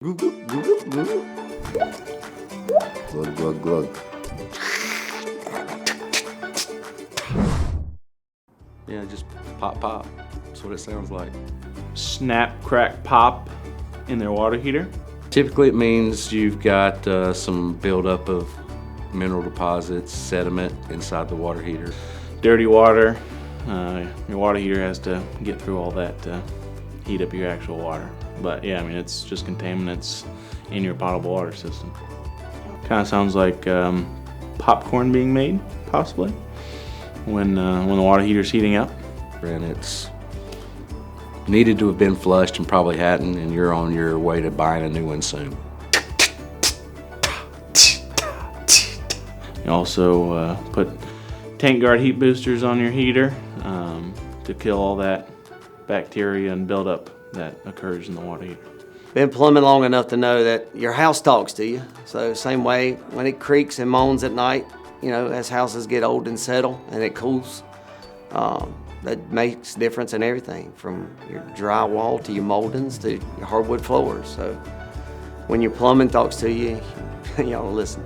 Glug, glug, glug, glug. Glug, glug, glug. Yeah, just pop, pop. That's what it sounds like. Snap, crack, pop in their water heater. Typically it means you've got some buildup of mineral deposits, sediment inside the water heater. Dirty water. Your water heater has to get through all that to heat up your actual water. But yeah, I mean, it's just contaminants in your potable water system. Kind of sounds like popcorn being made, possibly, when the water heater's heating up. And it's needed to have been flushed and probably hadn't, and you're on your way to buying a new one soon. You also put tank guard heat boosters on your heater to kill all that bacteria and buildup that occurs in the water heater. Been plumbing long enough to know that your house talks to you. So same way when it creaks and moans at night, you know, as houses get old and settle and it cools, that makes difference in everything from your drywall to your moldings to your hardwood floors. So when your plumbing talks to you, you ought to listen.